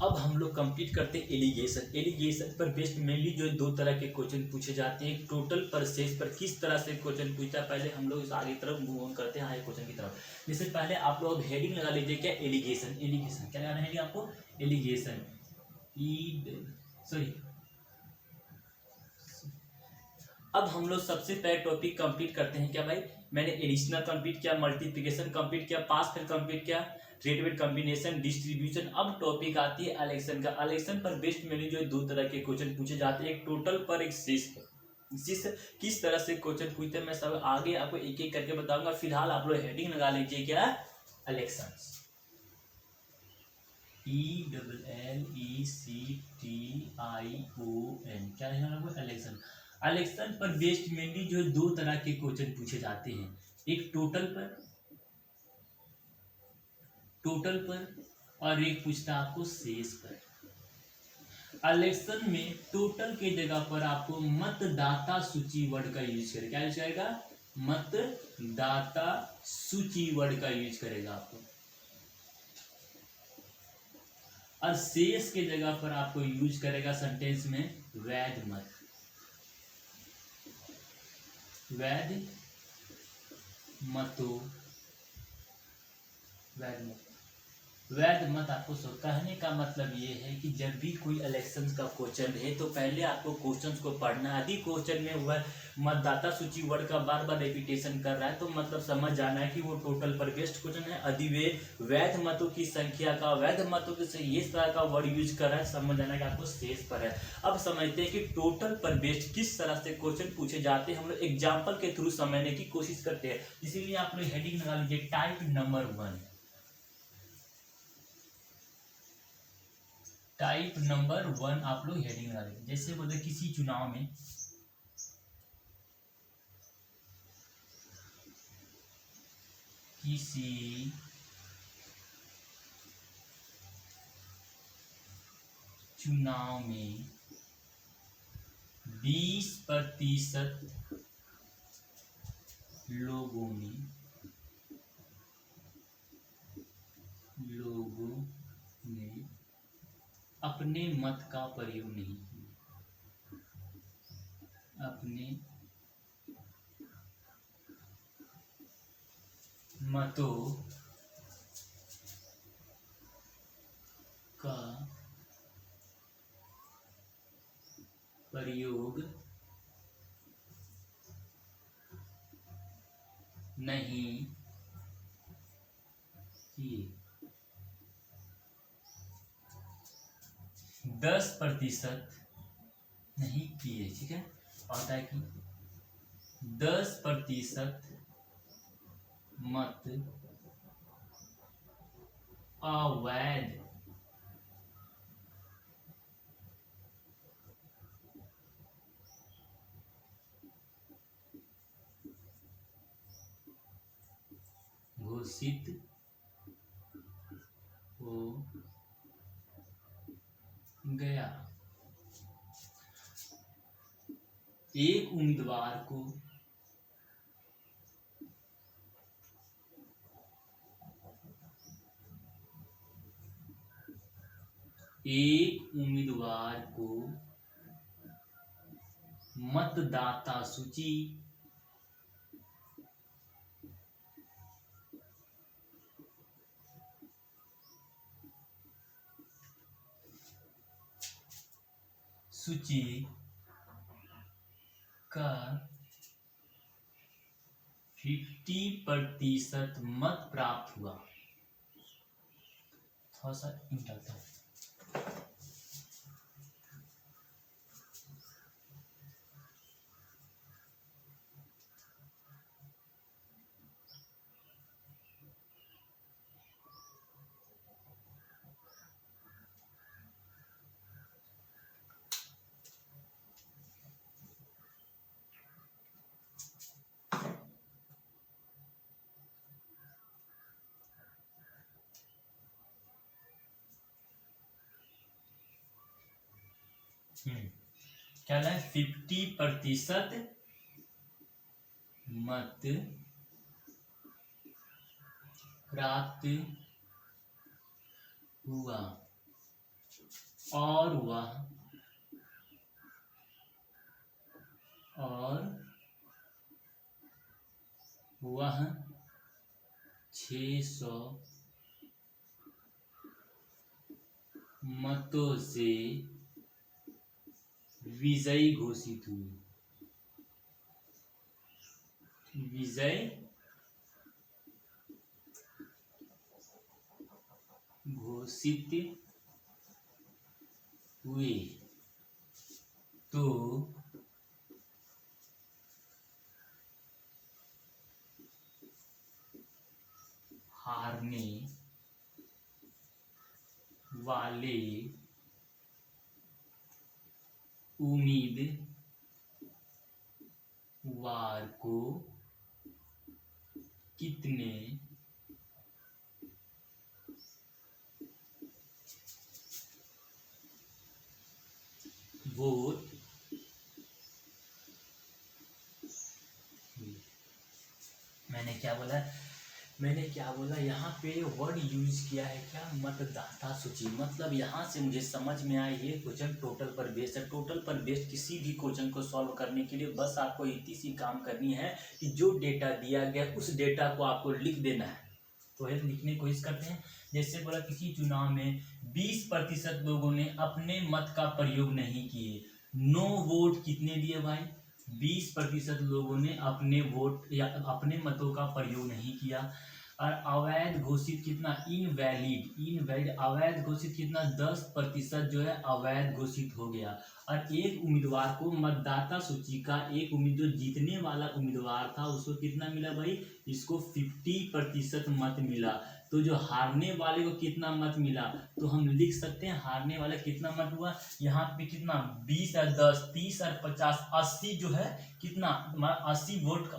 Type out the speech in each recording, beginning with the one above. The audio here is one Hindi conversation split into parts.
अब हम लोग कंप्लीट करते हैं एलिगेशन। एलिगेशन पर बेस्ड मेनली जो दो तरह के क्वेश्चन पूछे जाते हैं। टोटल पर शेष पर किस तरह से क्वेश्चन पूछता है, पहले हम लोग इस आगे तरफ मूव ऑन करते हैं आगे क्वेश्चन की तरफ। जैसे पहले आप लोग हेडिंग लगा लीजिए, क्या एलिगेशन। एलिगेशन क्या लगाना है आपको, एलिगेशन सॉरी। अब हम लोग सबसे पहले टॉपिक कंप्लीट करते हैं। क्या भाई, मैंने एडिशनल कंप्लीट किया, मल्टीप्लिकेशन कंप्लीट किया, पास फेल कंप्लीट किया, रेट कॉम्बिनेशन, डिस्ट्रीब्यूशन। अब टॉपिक आती है इलेक्शन का। इलेक्शन पर बेस्ड मेनली जो दो तरह के क्वेश्चन पूछे जाते हैं, एक टोटल पर, एक शेष पर। किस तरह से क्वेश्चन पूछते हैं मैं सब आगे आपको एक एक करके बताऊंगा। फिलहाल आप लोग हेडिंग लगा लीजिए, क्या, इलेक्शंस। ELLECTION क्या लिखना है, इलेक्शन। इलेक्शन पर बेस्ड मेनली जो दो तरह के क्वेश्चन पूछे जाते हैं, एक टोटल पर और एक पूछता है आपको शेष पर। इलेक्शन में टोटल के जगह पर आपको मतदाता सूची वर्ड का यूज करेगा। क्या यूज करेगा, मतदाता सूची वर्ड का यूज करेगा आपको। और शेष के जगह पर आपको यूज करेगा सेंटेंस में वैध मत। वैध मतों, वैध मत। वैध मत आपको कहने का मतलब ये है कि जब भी कोई इलेक्शन का क्वेश्चन है तो पहले आपको क्वेश्चंस को पढ़ना। यदि क्वेश्चन में वह मतदाता सूची वर्ड का बार बार रेपिटेशन कर रहा है तो मतलब समझ जाना है कि वो टोटल पर बेस्ड क्वेश्चन है। यदि वे वैध मतों की संख्या का, वैध मतों के ये तरह का वर्ड यूज कर रहा है, समझ जाना कि आपको शेष पर है। अब समझते हैं कि टोटल पर बेस्ड किस तरह से क्वेश्चन पूछे जाते हैं। हम लोग एग्जाम्पल के थ्रू समझने की कोशिश करते हैं। इसीलिए आप लोग हेडिंग लगा लीजिए, टाइप नंबर 1। टाइप नंबर 1 आप लोग हेडिंग लगा देंगे। जैसे बोलते किसी चुनाव में चुनाव में 20% लोगों ने अपने मत का प्रयोग नहीं किया। अपने मतों का प्रयोग नहीं किए। 10% नहीं किए, ठीक है। आता है कि 10% मत अवैध घोषित हो गया। एक उम्मीदवार को मतदाता सूची का 50% मत प्राप्त हुआ। थोड़ा सा निकलता है। क्या है, 50% मत प्राप्त हुआ। और वह 600 मतों से विजयी घोषित हुई। विजय घोषित हुए तो हारने वाले उम्मीदवार को कितने वोट मैंने क्या बोला यहाँ पे वर्ड यूज किया है क्या, मतदाता सूची। मतलब यहाँ से मुझे समझ में आया ये क्वेश्चन टोटल पर बेस्ड है। टोटल पर बेस्ड किसी भी क्वेश्चन को सॉल्व करने के लिए बस आपको इतनी सी काम करनी है कि जो डेटा दिया गया उस डेटा को आपको लिख देना है। तो है लिखने की कोशिश करते हैं। जैसे बोला किसी चुनाव में 20% लोगों ने अपने मत का प्रयोग नहीं किए। नो वोट कितने दिए भाई, 20% लोगों ने अपने वोट या अपने मतों का प्रयोग नहीं किया। और अवैध घोषित कितना, इनवैलिड अवैध घोषित कितना, 10% जो है अवैध घोषित हो गया। और एक उम्मीदवार को मतदाता सूची का एक जो जीतने वाला उम्मीदवार था उसको कितना मिला भाई, इसको 50% मत मिला। तो जो हारने वाले को कितना मत मिला, तो हम लिख सकते हैं हारने वाला कितना मत हुआ। यहाँ पे कितना 20 और 10, 30 और 50, 80 जो है कितना 80 वोट का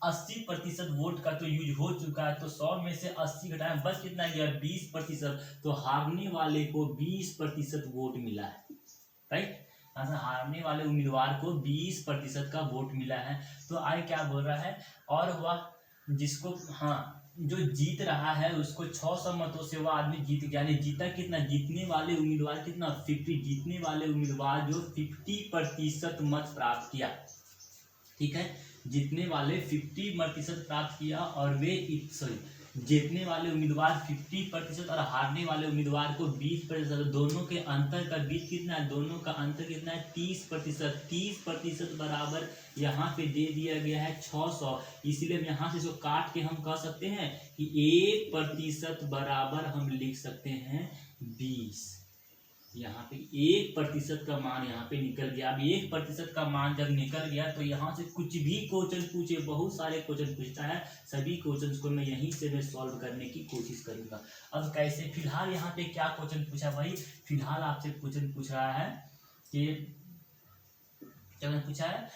80% वोट का तो यूज हो चुका है। तो 100 में से 80 घटाएं बस कितना गया 20%। तो हारने वाले को 20% वोट मिला है। राइट, हारने वाले उम्मीदवार को 20% का वोट मिला है। तो आगे क्या बोल रहा है, और वह जिसको जो जीत रहा है उसको 600 मतों से वह आदमी जीत गया। यानी जीता कितना, जीतने वाले उम्मीदवार कितना 50, जीतने वाले उम्मीदवार जो 50% मत प्राप्त किया। ठीक है, जीतने वाले 50% प्राप्त किया और वे जीतने वाले उम्मीदवार 50% और हारने वाले उम्मीदवार को 20%। दोनों के अंतर का बीच कितना है, दोनों का अंतर कितना है 30%। 30% बराबर यहाँ पे दे दिया गया है 600। इसलिए हम यहाँ से इसको काट के हम कह सकते हैं कि 1% बराबर हम लिख सकते हैं 20। यहाँ पे 1% का मान यहाँ पे निकल गया। अब 1% का मान जब निकल गया तो यहाँ से कुछ भी क्वेश्चन पूछे, बहुत सारे क्वेश्चन पूछता है, सभी क्वेश्चन को मैं यहीं से मैं सॉल्व करने की कोशिश करूंगा। अब कैसे, फिलहाल यहाँ पे क्या क्वेश्चन पूछा भाई, फिलहाल आपसे क्वेश्चन पूछ रहा है कि क्या पूछा है,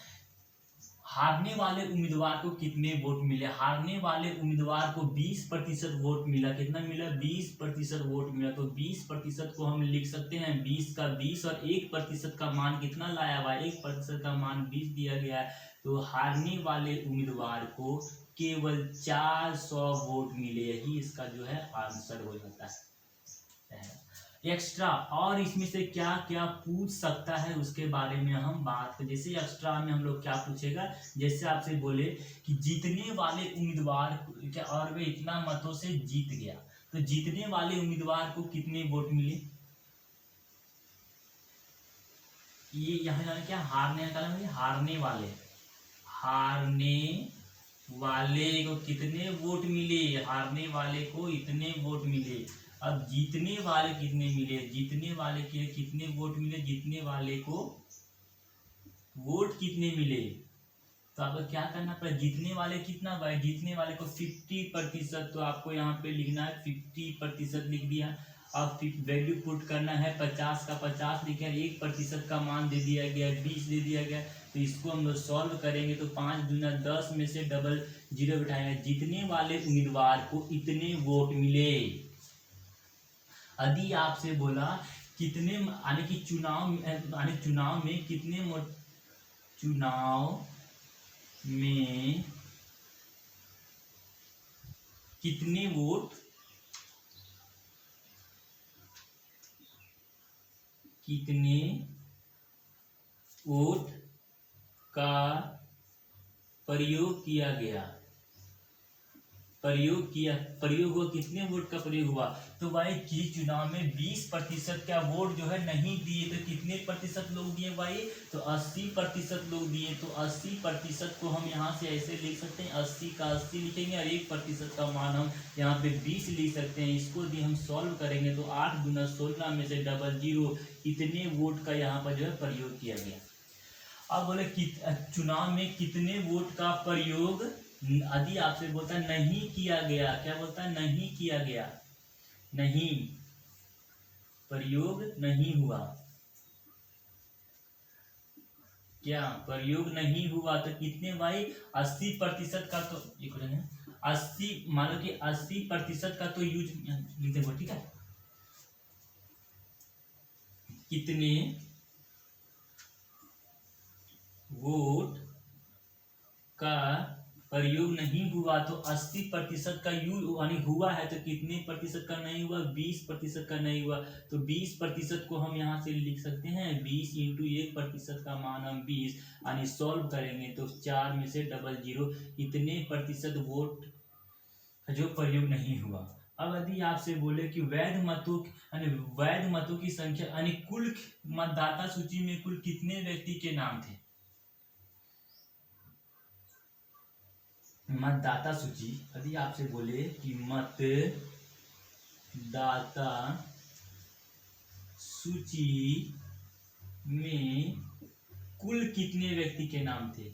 हारने वाले उम्मीदवार को कितने वोट मिले। हारने वाले उम्मीदवार को 20% वोट मिला। कितना मिला, 20% वोट मिला। तो 20% को हम लिख सकते हैं 20 का 20 और 1% का मान कितना लाया हुआ है, 1% का मान 20 दिया गया है। तो हारने वाले उम्मीदवार को केवल 400 वोट मिले। यही इसका जो है आंसर हो जाता है। एक्स्ट्रा और इसमें से क्या क्या पूछ सकता है उसके बारे में हम बात करें। जैसे एक्स्ट्रा में हम लोग क्या पूछेगा, जैसे आपसे बोले कि जीतने वाले उम्मीदवार क्या और वे इतना मतों से जीत गया, तो जीतने वाले उम्मीदवार को कितने वोट मिले। ये यहाँ क्या हारने का हारने वाले को कितने वोट मिले, हारने वाले को इतने वोट मिले। अब जीतने वाले कितने मिले, जीतने वाले के कितने वोट मिले, जीतने वाले को वोट कितने मिले। तो आपको क्या करना पड़ेगा, जीतने वाले कितना भाई, जीतने वाले को 50%। तो आपको यहाँ पे लिखना है 50% लिख दिया। अब वैल्यू पुट करना है 50 का 50 लिखा, 1% का मान दे दिया गया, 20 दे दिया गया। तो इसको हम लोग सॉल्व करेंगे तो 5 दूना 10 में से डबल जीरो बिठाएंगे। जीतने वाले उम्मीदवार को इतने वोट मिले। यदि आपसे बोला कितने यानी कि चुनाव में कितने वोट कितने वोट का प्रयोग किया गया, प्रयोग हुआ, कितने वोट का प्रयोग हुआ। तो भाई किसी चुनाव में 20% का वोट जो है नहीं दिए, तो कितने प्रतिशत लोग दिए भाई, तो 80% लोग दिए। तो 80% को हम यहाँ से ऐसे लिख सकते हैं, 80 का 80 लिखेंगे और 1% का मान हम यहाँ पे 20 लिख सकते हैं। इसको भी हम सॉल्व करेंगे तो 8 गुना 16 में से 00 इतने वोट का यहाँ पर जो है प्रयोग किया गया। अब बोले चुनाव में कितने वोट का प्रयोग यदि आपसे बोलता है नहीं किया गया, क्या बोलता है, नहीं किया गया, नहीं, प्रयोग नहीं हुआ, क्या प्रयोग नहीं हुआ, तो कितने भाई 80% का, तो ये 80, मान लो कि 80% का तो यूज लिख देंगे, ठीक है। कितने वोट का प्रयोग नहीं हुआ, तो 80% का यूज यानी हुआ है, तो कितने प्रतिशत का नहीं हुआ, 20% का नहीं हुआ। तो 20% को हम यहाँ से लिख सकते हैं 20 इंटू 1% का मान हम 20, यानी सॉल्व करेंगे तो 4 में से 00 इतने प्रतिशत वोट जो प्रयोग नहीं हुआ। अब यदि आपसे बोले कि वैध मतों की संख्या यानी कुल मतदाता सूची में कुल कितने व्यक्ति के नाम थे, मतदाता सूची, यदि आपसे बोले कि मतदाता सूची में कुल कितने व्यक्ति के नाम थे,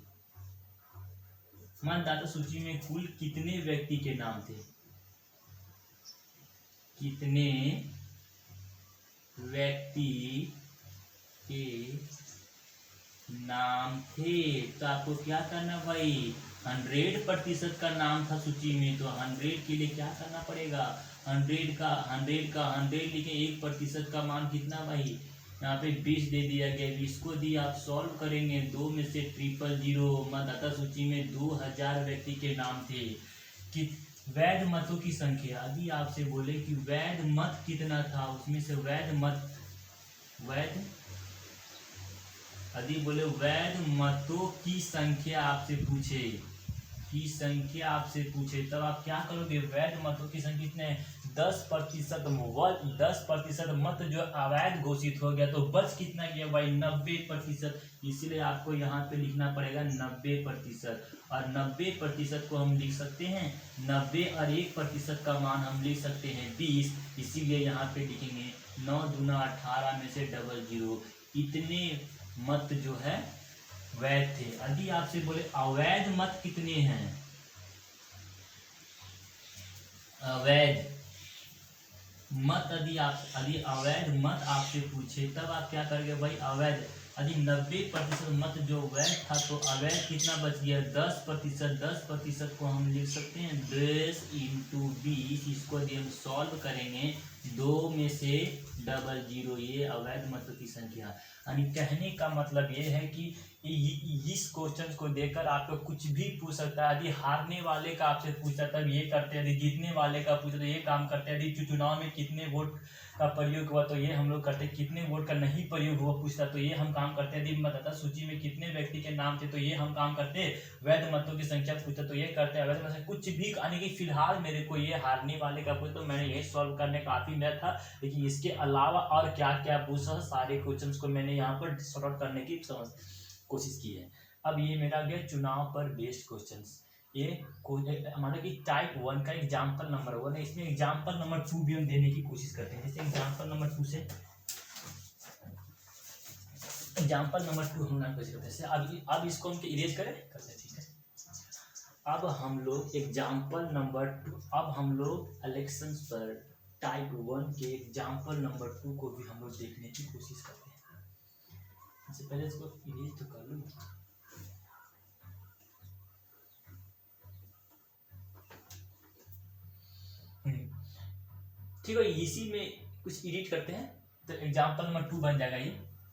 मतदाता सूची में कुल कितने व्यक्ति के नाम थे, कितने व्यक्ति के नाम थे। तो आपको क्या करना भाई, 100% का नाम था सूची में, तो 100 के लिए क्या करना पड़ेगा, 100 का 100 लिखे, 1% का मान कितना भाई, यहाँ पे 20 दे दिया गया। इसको दिए आप सॉल्व करेंगे, 2 में से 000 मतदाता सूची में 2000 व्यक्ति के नाम थे। कि वैध मतों की संख्या, यदि आपसे बोले कि वैध मत कितना था, उसमें से यदि बोले वैध मतों की संख्या आपसे पूछे, तब आप क्या करोगे, वैध मतों की संख्या कितने, 10% मत जो अवैध घोषित हो गया, तो बच कितना गया भाई, 90%। इसीलिए आपको यहाँ पे लिखना पड़ेगा 90%, और 90% को हम लिख सकते हैं 90 और 1% का मान हम लिख सकते हैं 20, इसीलिए यहाँ पे लिखेंगे 9 दूना 18 में से 00 इतने मत जो है वैध थे। यदि आपसे बोले अवैध मत कितने हैं, अवैध मत यदि अवैध मत आपसे पूछे, तब आप क्या करेंगे भाई, अवैध यदि 90% मत जो वैध था, तो अवैध कितना बच गया, 10%। 10% को हम लिख सकते हैं 10 इंटू 20, इसको यदि हम सॉल्व करेंगे 2 में से 00 ये अवैध मतों की संख्या। यानी कहने का मतलब ये है कि इस क्वेश्चन को देखकर आपको कुछ भी पूछ सकता है। यदि हारने वाले का आपसे पूछता तब ये करते, यदि जीतने वाले का पूछता तो ये काम करते, यदि चुनाव में कितने वोट का प्रयोग हुआ तो ये हम लोग करते, कितने वोट का नहीं प्रयोग हुआ पूछता तो ये हम काम करते, यदि मतदाता सूची में कितने व्यक्ति के नाम थे तो ये हम काम करते, वैध मतों की संख्या पूछता तो ये करते, अवैध मत से कुछ भी। यानी कि फिलहाल मेरे को ये हारने वाले का पूछता तो मैंने यही सॉल्व करने काफी मेहनत था, लेकिन इसके अलावा और क्या क्या पूछा सारे क्वेश्चन को मैंने यहाँ पर सॉर्ट आउट करने की कोशिश की है। अब ये मेरा गया चुनाव पर बेस्ड क्वेश्चंस। ये हमारा कि टाइप 1 का एग्जाम्पल नंबर 1 है, इसमें एग्जाम्पल नंबर 2 भी हम देने की कोशिश करते हैं। जैसे एग्जाम्पल नंबर 2 से एग्जाम्पल नंबर 2 हम कोशिश करते हैं। अब इसको हम इरेज करते हैं, ठीक है। अब हम लोग एग्जाम्पल नंबर 2, अब हम लोग इलेक्शंस पर टाइप 1 के एग्जाम्पल नंबर 2 को भी हम लोग देखने की कोशिश करते हैं। इससे पहले इसको इरेज तो कर लो। ठीक है, इसी में कुछ एडिट करते हैं तो एग्जाम्पल नंबर 2 बन जाएगा। ये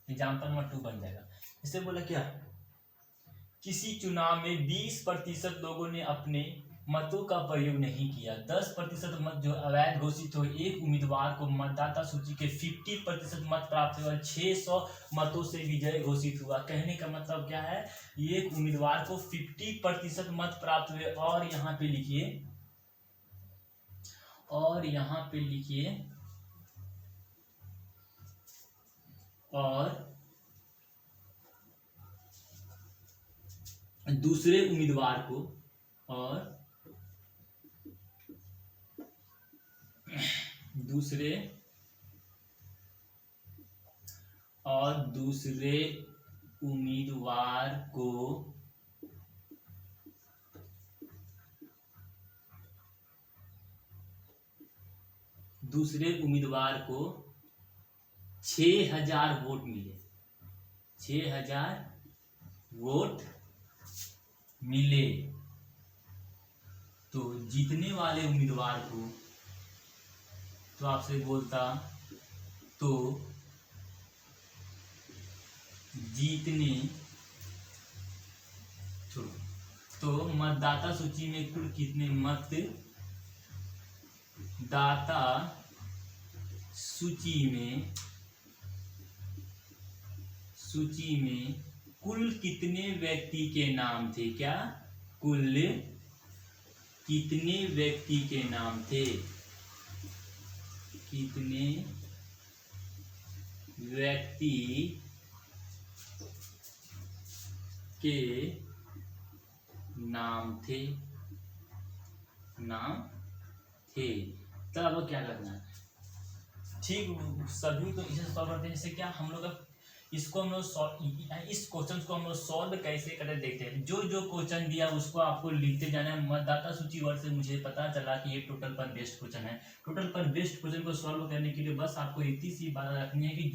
एग्जाम्पल नंबर 2 बन जाएगा। इससे बोला क्या, किसी चुनाव में 20% लोगों ने अपने मतों का प्रयोग नहीं किया। 10% मत जो अवैध घोषित हुए, एक उम्मीदवार को मतदाता सूची के 50% मत प्राप्त हुए और 600 मतों से विजय घोषित हुआ। कहने का मतलब क्या है, एक उम्मीदवार को 50% मत प्राप्त हुए और यहाँ पे लिखिए, और दूसरे उम्मीदवार को दूसरे उम्मीदवार को 6000 वोट मिले, 6000 वोट मिले। तो जीतने वाले उम्मीदवार को, तो आपसे बोलता, तो मतदाता सूची में कुल कितने मतदाता सूची में कुल कितने व्यक्ति के नाम थे, क्या कुल कितने व्यक्ति के नाम थे, कितने व्यक्ति के नाम थे। तब क्या करना है, ठीक, सभी तो इसे सॉल्व करते हैं। जैसे क्या हम लोग इसको हम लोग इस क्वेश्चन को हम लोग सॉल्व कैसे करते देखते हैं। जो जो क्वेश्चन दिया उसको आपको लिखते जाना है। मतदाता सूची वर्ड से मुझे पता चला कि ये टोटल पर बेस्ड क्वेश्चन है। टोटल पर बेस्ड क्वेश्चन को सॉल्व करने के लिए बस आपको इतनी सी बात रखनी है कि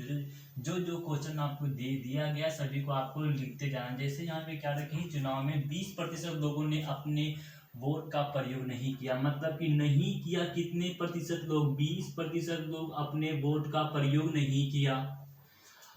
जो जो क्वेश्चन आपको दे दिया गया सभी को आपको लिखते जाना। जैसे यहाँ पे क्या रखी, चुनाव में 20% लोगों ने अपने वोट का प्रयोग नहीं किया, मतलब कि नहीं किया कितने प्रतिशत लोग, 20% लोग अपने वोट का प्रयोग नहीं किया।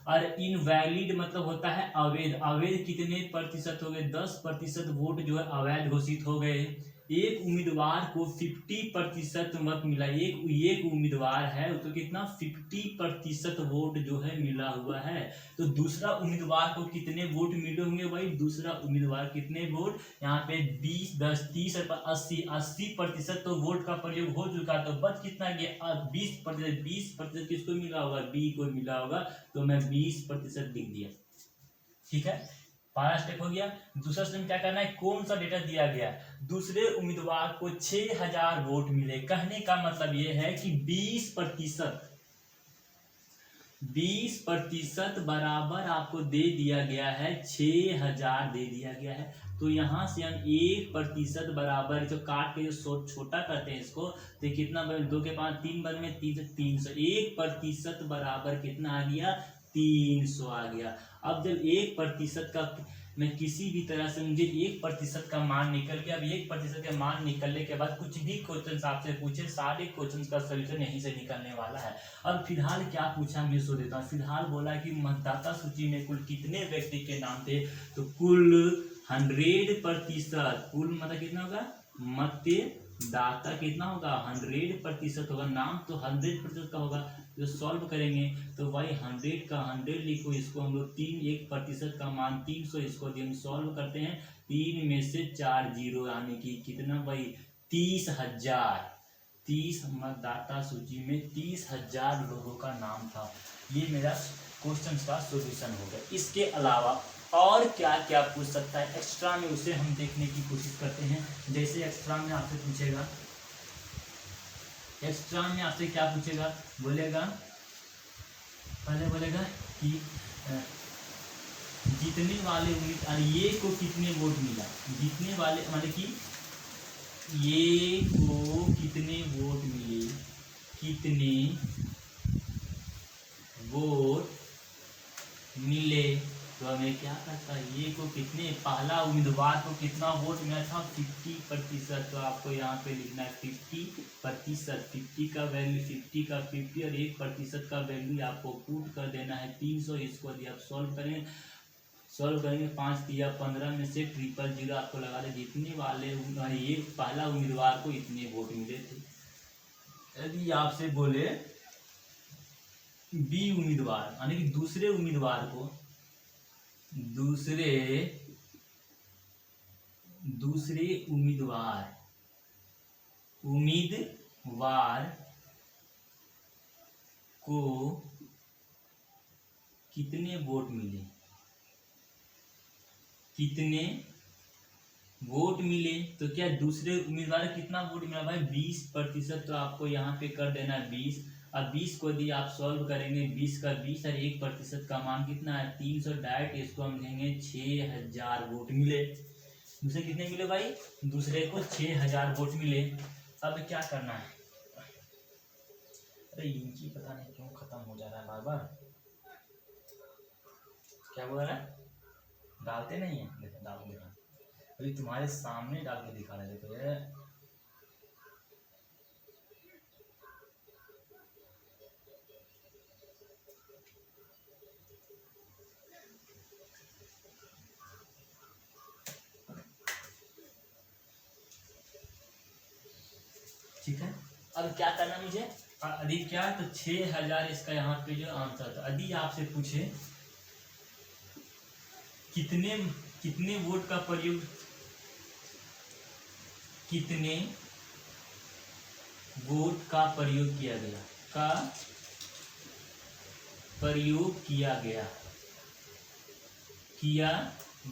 और इनवैलिड मतलब होता है अवैध, अवैध कितने प्रतिशत हो गए, 10% वोट जो है अवैध घोषित हो गए। एक उम्मीदवार को 50% मत मिला, एक उम्मीदवार है उसको कितना 50% वोट जो है मिला हुआ है। तो दूसरा उम्मीदवार को कितने वोट मिले होंगे भाई, दूसरा उम्मीदवार कितने वोट, यहाँ पे 20 10 30 80% तो वोट का प्रयोग हो चुका, तो बच कितना गया 20%। 20% किसको मिला होगा, बी को मिला होगा, तो मैं 20% लिख दिया। ठीक है, पहला स्टेप हो गया। दूसरा स्टेप क्या करना है, कौन सा डेटा दिया गया, दूसरे उम्मीदवार को 6000 वोट मिले। कहने का मतलब यह है कि 20% बराबर आपको दे दिया गया है, 6000 दे दिया गया है। तो यहां से हम 1% बराबर, जो काट के जो छोटा करते हैं इसको, तो कितना बन, 2 के 5 3 बन में 300, 1% बराबर कितना आ गया, 300 आ गया। अब जब 1% का मैं किसी भी तरह से, मुझे 1% का मान निकल गया। अब 1% का मान निकलने के बाद कुछ भी क्वेश्चन आपसे पूछे, सारे क्वेश्चन का सोल्यूशन यहीं से निकलने वाला है। अब फिलहाल क्या पूछा मैं सो देता हूँ। फिलहाल बोला कि मतदाता सूची में कुल कितने व्यक्ति के नाम थे, तो कुल 100%, कुल मतलब कितना होगा, मतदाता कितना होगा, 100% होगा। नाम तो 100% का होगा। जो सॉल्व करेंगे तो भाई 100 का 100 लिखो, इसको हम लोग 1% का मान 300, इसको हम सॉल्व करते हैं, 3 में से 4 जीरो, यानी कि कितना भाई 30,000। 30 मतदाता सूची में 30,000 लोगों का नाम था। ये मेरा क्वेश्चन का सॉल्यूशन हो गया। इसके अलावा और क्या क्या पूछ सकता है एक्स्ट्रा में, उसे हम देखने की कोशिश करते हैं। जैसे एक्स्ट्रा में आपसे पूछेगा, एक्स्ट्रा में आपसे क्या पूछेगा, बोलेगा, पहले बोलेगा कि जीतने वाले ये को कितने वोट मिला, जीतने वाले मतलब कि ये को कितने वोट मिले, कितने वोट मिले। तो हमें क्या करता है, ये को कितने, पहला उम्मीदवार को कितना वोट मिला था, 50%। तो आपको यहाँ पे लिखना है 50%। 50 का वैल्यू 50 का 50 और 1% का वैल्यू आपको पुट कर देना है 300। इसको यदि आप सॉल्व करें सॉल्व करेंगे 5 दिया 15 में से 000 आपको लगा दे जितने वाले ये पहला उम्मीदवार को इतने वोट मिले थे। यदि आपसे बोले बी उम्मीदवार यानी कि दूसरे उम्मीदवार को दूसरे उम्मीदवार को कितने वोट मिले तो क्या दूसरे उम्मीदवार को कितना वोट मिला भाई 20%। तो आपको यहाँ पे कर देना 20। अब 20 को यदि आप सॉल्व करेंगे 20 का 20 और 1% का मान कितना है 300। डायरेक्ट इसको हम लेंगे 6000 वोट मिले। दूसरे कितने मिले भाई दूसरे को 6000 वोट मिले। अब क्या करना है अरे इनकी पता नहीं क्यों खत्म हो जा रहा है बार बार। क्या बोल रहा है डालते नहीं है देखो डाल दे रहा अभी तुम्हारे सामने डाल के दिखा रहे देखो ये ठीक है। अब क्या करना मुझे यदि क्या तो 6000 इसका यहाँ पे जो आंसर था। यदि आपसे पूछे कितने वोट का प्रयोग किया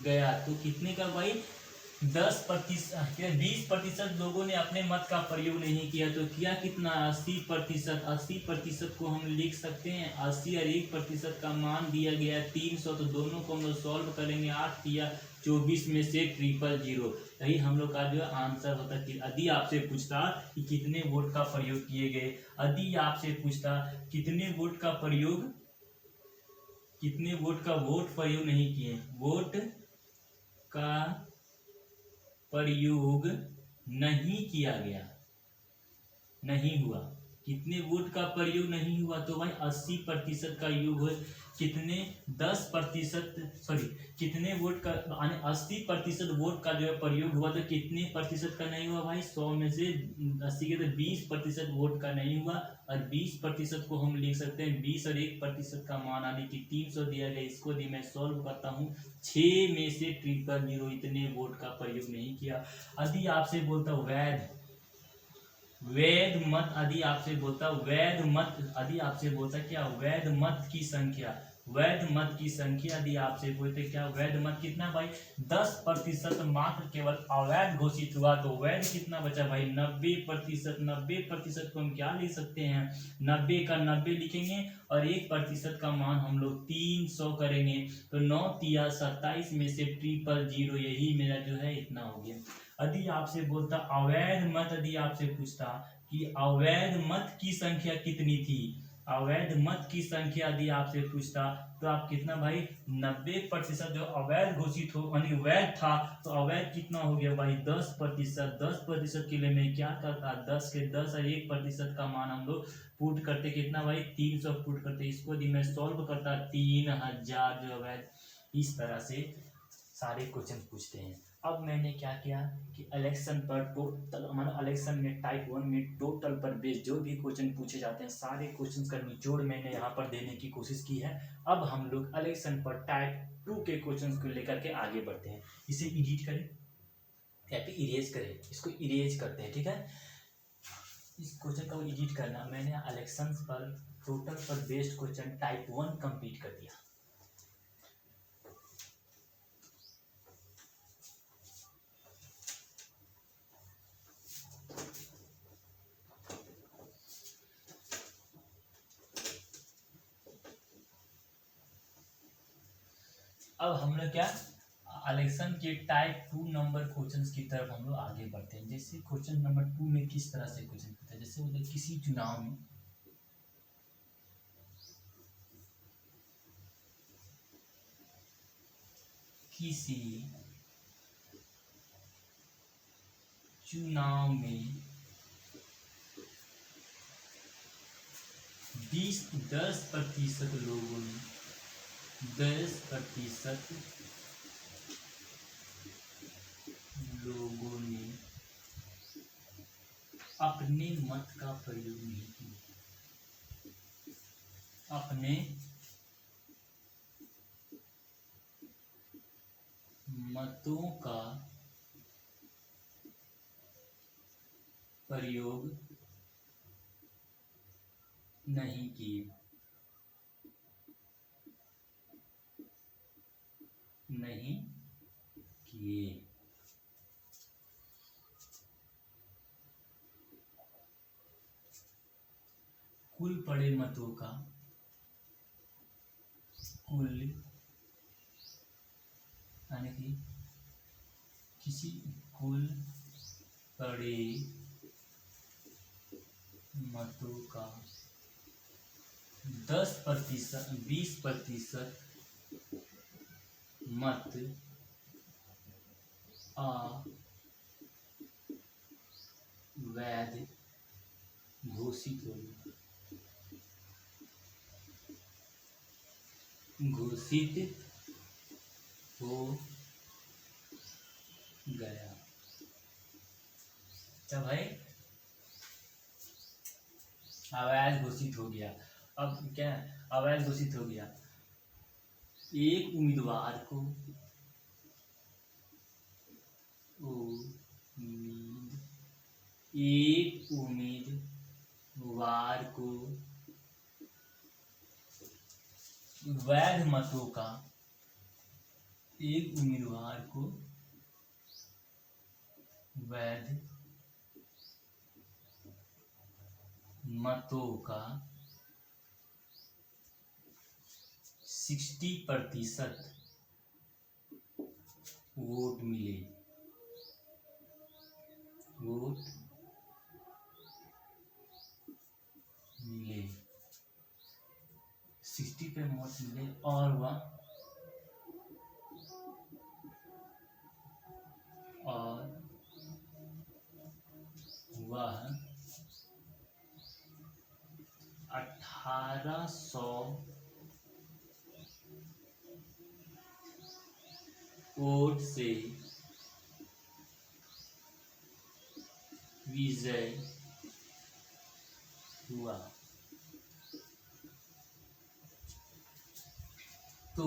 गया तो कितने का भाई 10%। 20% लोगों ने अपने मत का प्रयोग नहीं किया तो किया कितना 80%। 80% को हम लिख सकते हैं 80 और 1% का मान दिया गया 300। तो दोनों को हम लोग सॉल्व करेंगे 8 या 24 में से 000। यही हम लोग का जो आंसर होता है। यदि आपसे पूछता कि कितने वोट का प्रयोग किए गए यदि आपसे पूछता कितने वोट का प्रयोग नहीं किए वोट का प्रयोग नहीं किया गया नहीं हुआ कितने वोट का प्रयोग नहीं हुआ तो भाई 80% का योग है कितने 10% कितने वोट का 80% वोट का जो है प्रयोग हुआ तो कितने प्रतिशत का नहीं हुआ भाई 100 में से 80 के तो 20% वोट का नहीं हुआ। और 20% को हम लिख सकते हैं 20 और 1% का मान आने की 300 दिया गया। इसको यदि मैं सॉल्व करता हूँ 6 में से 000 इतने वोट का प्रयोग नहीं किया। यदि आपसे बोलता वैध मत यदि आपसे बोलता क्या वैध मत की संख्या यदि आपसे बोलते क्या वैध मत कितना भाई 10% मात्र केवल अवैध घोषित हुआ तो वैध कितना बचा भाई 90%। 90% को हम क्या लिख सकते हैं 90 का 90 लिखेंगे और 1% का मान हम लोग 300 करेंगे तो 9 तिया 27 में से 000 यही मेरा जो है इतना हो गया। यदि आपसे बोलता अवैध मत यदि आपसे पूछता कि अवैध मत की संख्या कितनी थी अवैध मत की संख्या यदि आपसे पूछता तो आप कितना भाई 90% जो अवैध घोषित हो यानी वैध था तो अवैध कितना हो गया भाई 10%। 10% के लिए मैं क्या करता 10 के 10 और 1% का मान हम लोग पुट करते कितना भाई 300 पुट करते। इसको यदि मैं सॉल्व करता 3000 जो अवैध इस तरह से सारे क्वेश्चन पूछते हैं। अब मैंने क्या किया कि इलेक्शन पर टोटल हमारा इलेक्शन में टाइप 1 में टोटल पर बेस्ड जो भी क्वेश्चन पूछे जाते हैं सारे क्वेश्चन का निचोड़ मैंने यहाँ पर देने की कोशिश की है। अब हम लोग इलेक्शन पर टाइप 2 के क्वेश्चन को लेकर के आगे बढ़ते हैं। इसे एडिट करें या फिर इरेज करें इसको इरेज करते हैं ठीक है। इस क्वेश्चन को एडिट करना मैंने इलेक्शन पर टोटल पर बेस्ड क्वेश्चन टाइप 1 कंप्लीट कर दिया। अब हम लोग क्या इलेक्शन के टाइप 2 नंबर क्वेश्चंस की तरफ हम लोग आगे बढ़ते हैं। जैसे क्वेश्चन नंबर 2 में किस तरह से क्वेश्चन पूछा है जैसे बोलते किसी चुनाव में किसी चुनाव में 10% लोगों ने 10% लोगों ने अपने मत का प्रयोग नहीं किया। अपने मतों का प्रयोग नहीं किए। नहीं किए। कुल पड़े मतों का कुल यानी कि किसी कुल पड़े मतों का 10% 20% मत अवैध घोषित हो गया। क्या भाई? अवैध घोषित हो गया। अब क्या अवैध घोषित हो गया? एक उम्मीदवार को वैध मतों का एक उम्मीदवार को वैध मतों का 60% वोट मिले। 60 पे वोट मिले और वह 1800 वोट से विजय हुआ। तो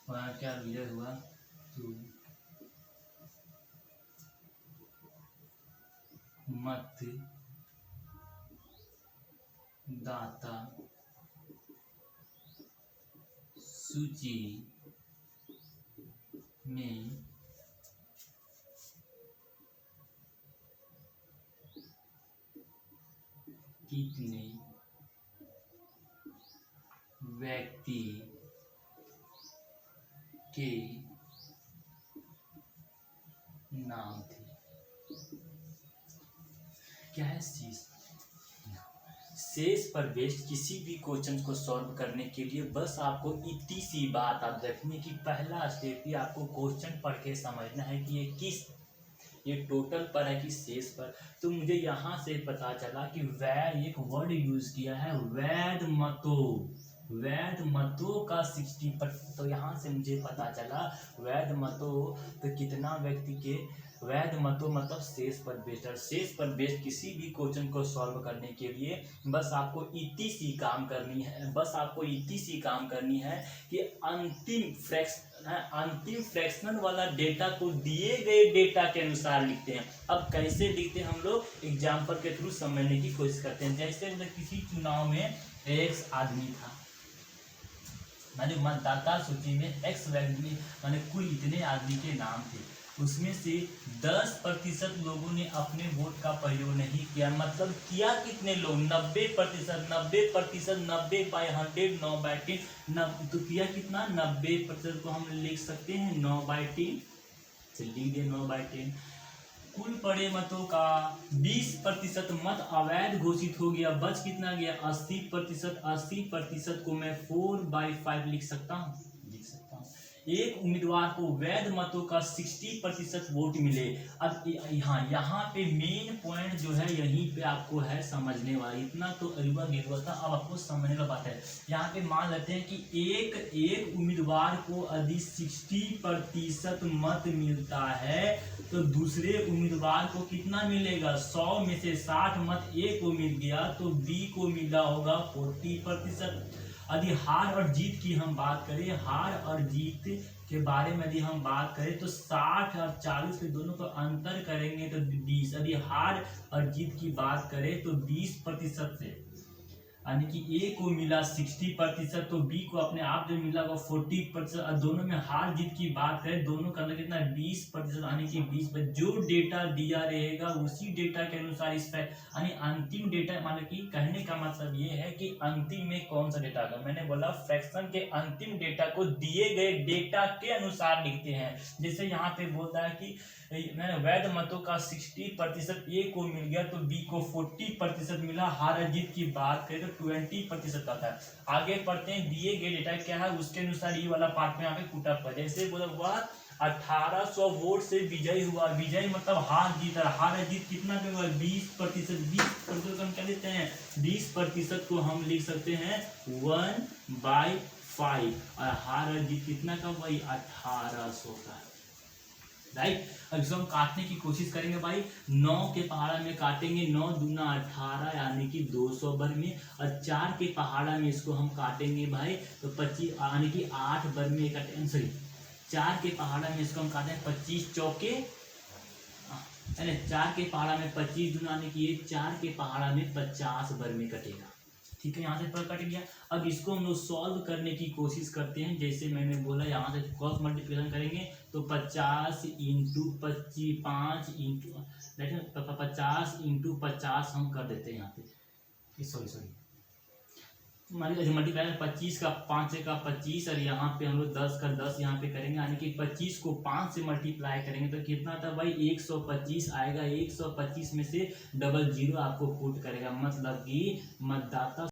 वहाँ क्या विजय हुआ? तो मत दाता सूची में कितने व्यक्ति के नाम थे? क्या है शेष पर बेस्ड किसी भी क्वेश्चन को सॉल्व करने के लिए बस आपको इतनी सी बात आप रखने की पहला स्टेप ही आपको क्वेश्चन पढ़ के समझना है कि ये टोटल पर है कि शेष पर। तो मुझे यहाँ से पता चला कि वैध एक वर्ड यूज किया है वैध मतों का 60%। तो यहाँ से मुझे पता चला वैध मतों तो कितना व्यक्ति के वैध मतों मतलब शेष पर बेस्ड। शेष पर बेस्ड किसी भी क्वेश्चन को सॉल्व करने के लिए बस आपको इतनी सी काम करनी है कि अंतिम फ्रैक्शनल वाला डेटा को दिए गए डेटा के अनुसार लिखते हैं। अब कैसे लिखते हैं हम लोग एग्जाम्पल के थ्रू समझने की कोशिश करते हैं। जैसे किसी चुनाव में X आदमी था, माने मतदाता सूची में X व्यक्ति माने कुल इतने आदमी के नाम थे, उसमें से 10% लोगों ने अपने वोट का प्रयोग नहीं किया। मतलब किया कितने लोग? 90%। 90/100 9/10 तो किया कितना? 90% को हम लिख सकते हैं 9/10। लिख दे 9/10। कुल पड़े मतों का 20% मत अवैध घोषित हो गया। बच कितना गया? 80%। 80% को मैं 4/5 लिख सकता हूँ। एक उम्मीदवार को वैध मतों का 60% वोट मिले। अब यहाँ पे मेन पॉइंट जो है यहीं पे आपको है समझने वाला, इतना तो अरुआ गिरुआ था, अब आपको समझने वाला बात है। यहाँ पे मान लेते हैं कि एक उम्मीदवार को यदि 60% मत मिलता है तो दूसरे उम्मीदवार को कितना मिलेगा, 100 में से 60 मत ए को मिल गया तो बी को मिला होगा 40%। यदि हार और जीत की हम बात करें, हार और जीत के बारे में यदि हम बात करें तो 60 और 40 के दोनों को अंतर करेंगे तो 20। यदि हार और जीत की बात करें तो 20% से, यानी कि ए को मिला 60% तो बी को अपने आप जो मिला वो 40%। और दोनों में हार जीत की बात करें, दोनों का अंदर कितना 20%, यानी कि 20%। जो डेटा दिया रहेगा उसी डेटा के अनुसार इस पर, यानी अंतिम डेटा, मान कि कहने का मतलब ये है कि अंतिम में कौन सा डेटा आएगा। मैंने बोला फ्रैक्शन के अंतिम डेटा को दिए गए डेटा के अनुसार लिखते हैं। जैसे यहाँ पे बोलता है कि मैंने वैध मतों का 60% ए को मिल गया तो बी को 40% मिला। हार जीत की बात करें तो 20% का था। आगे पढ़ते हैं, दिए गए डेटा क्या है उसके अनुसार ये वाला पार्ट में यहाँ पे पुटअप है। जैसे बोला हुआ 1800 वोट से विजयी हुआ, विजयी मतलब हार जीत, हार जीत कितना पे हुआ 20%। 20% हम क्या लेते हैं, 20% को हम लिख सकते हैं 1/5, और हार जीत कितना का वही 1800 का, राइट। अब इसको हम काटने की कोशिश करेंगे भाई, 9 के पहाड़ा में काटेंगे, 9 दूना 18 यानी कि 200 वर्ग में, और 4 के पहाड़ा में इसको हम काटेंगे भाई तो 25 यानी कि 8 वर्ग में काटेंगे, सॉरी 4 के पहाड़ा में इसको हम काटेंगे 25 चौके, 4 के पहाड़ा में 25 दूना यानी कि ये 4 के पहाड़ा में 50 वर्ग में कटेगा। ठीक है, यहाँ से पर कट गया। अब इसको हम लोग सॉल्व करने की कोशिश करते हैं। जैसे मैंने बोला यहाँ से क्रॉस मल्टीप्लिकेशन करेंगे तो 50 इंटू 25 5 इंटू 50 इंटू 50 हम कर देते हैं यहाँ पे, सॉरी मान लीजिए मल्टीप्लाई 25 का 5 का 25, और यहाँ पे हम लोग 10 का 10 यहाँ पे करेंगे, यानी कि 25 को 5 से मल्टीप्लाई करेंगे तो कितना था भाई 125 आएगा। 125 में से 00 आपको पुट करेगा, मतलब कि मतदाता